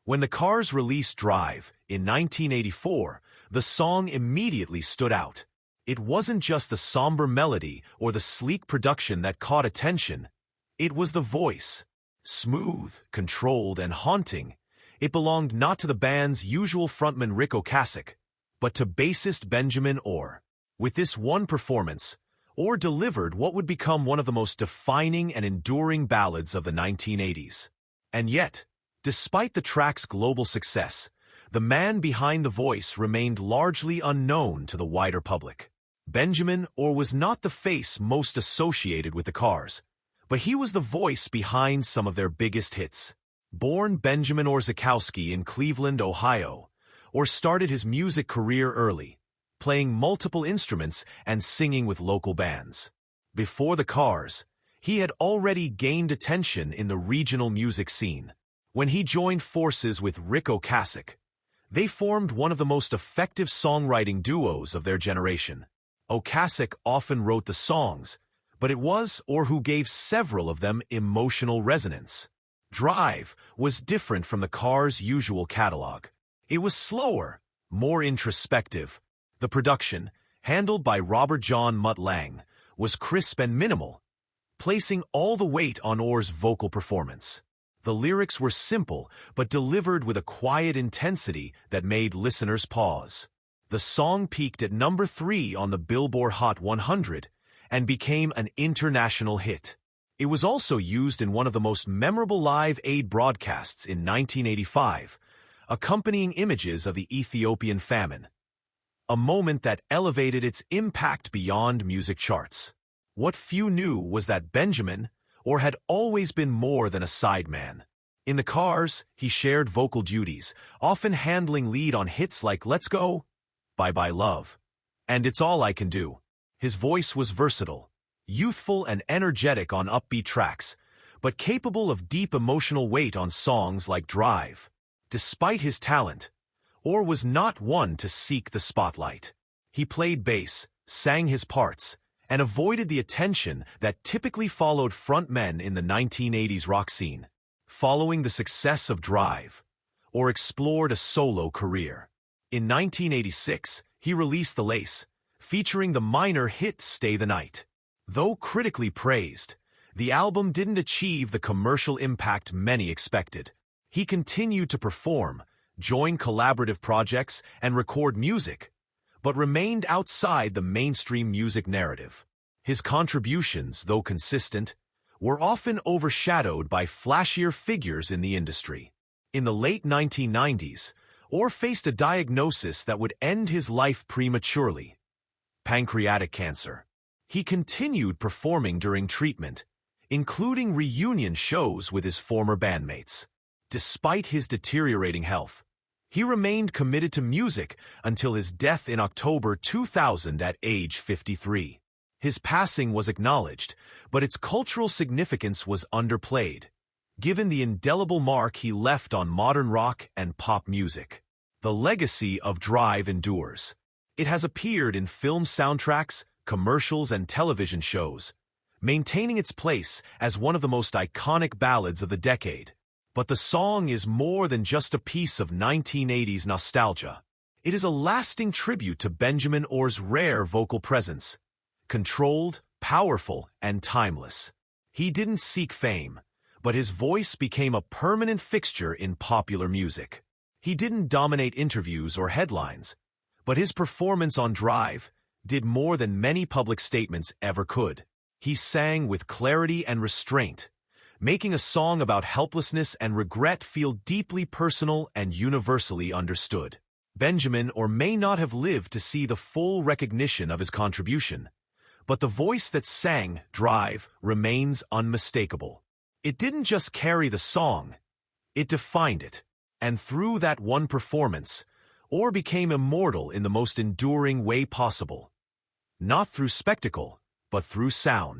When the Cars released Drive in 1984, the song immediately stood out. It wasn't just the somber melody or the sleek production that caught attention. It was the voice. Smooth, controlled, and haunting, it belonged not to the band's usual frontman Rick Ocasek, but to bassist Benjamin Orr. With this one performance, Orr delivered what would become one of the most defining and enduring ballads of the 1980s. And yet, despite the track's global success, the man behind the voice remained largely unknown to the wider public. Benjamin Orr was not the face most associated with the Cars, but he was the voice behind some of their biggest hits. Born Benjamin Orzechowski in Cleveland, Ohio, Orr started his music career early, playing multiple instruments and singing with local bands. Before the Cars, he had already gained attention in the regional music scene. When he joined forces with Rick Ocasek, they formed one of the most effective songwriting duos of their generation. Ocasek often wrote the songs, but it was Orr who gave several of them emotional resonance. Drive was different from the Cars' usual catalog. It was slower, more introspective. The production, handled by Robert John Mutt Lang, was crisp and minimal, placing all the weight on Orr's vocal performance. The lyrics were simple, but delivered with a quiet intensity that made listeners pause. The song peaked at number 3 on the Billboard Hot 100 and became an international hit. It was also used in one of the most memorable Live Aid broadcasts in 1985, accompanying images of the Ethiopian famine, a moment that elevated its impact beyond music charts. What few knew was that Benjamin Orr had always been more than a sideman. In the Cars, he shared vocal duties, often handling lead on hits like Let's Go, Bye Bye Love, and It's All I Can Do. His voice was versatile, youthful and energetic on upbeat tracks, but capable of deep emotional weight on songs like Drive. Despite his talent, Orr was not one to seek the spotlight. He played bass, sang his parts, and avoided the attention that typically followed frontmen in the 1980s rock scene. Following the success of Drive, Orr explored a solo career. In 1986, he released The Lace, featuring the minor hit Stay the Night. Though critically praised, the album didn't achieve the commercial impact many expected. He continued to perform, join collaborative projects, and record music, but remained outside the mainstream music narrative. His contributions, though consistent, were often overshadowed by flashier figures in the industry. In the late 1990s, Orr faced a diagnosis that would end his life prematurely: pancreatic cancer. He continued performing during treatment, including reunion shows with his former bandmates. Despite his deteriorating health, he remained committed to music until his death in October 2000 at age 53. His passing was acknowledged, but its cultural significance was underplayed, given the indelible mark he left on modern rock and pop music. The legacy of Drive endures. It has appeared in film soundtracks, commercials, and television shows, maintaining its place as one of the most iconic ballads of the decade. But the song is more than just a piece of 1980s nostalgia. It is a lasting tribute to Benjamin Orr's rare vocal presence, controlled, powerful, and timeless. He didn't seek fame, but his voice became a permanent fixture in popular music. He didn't dominate interviews or headlines, but his performance on Drive did more than many public statements ever could. He sang with clarity and restraint, making a song about helplessness and regret feel deeply personal and universally understood. Benjamin Orr may not have lived to see the full recognition of his contribution, but the voice that sang Drive remains unmistakable. It didn't just carry the song, it defined it. And through that one performance, Orr became immortal in the most enduring way possible. Not through spectacle, but through sound.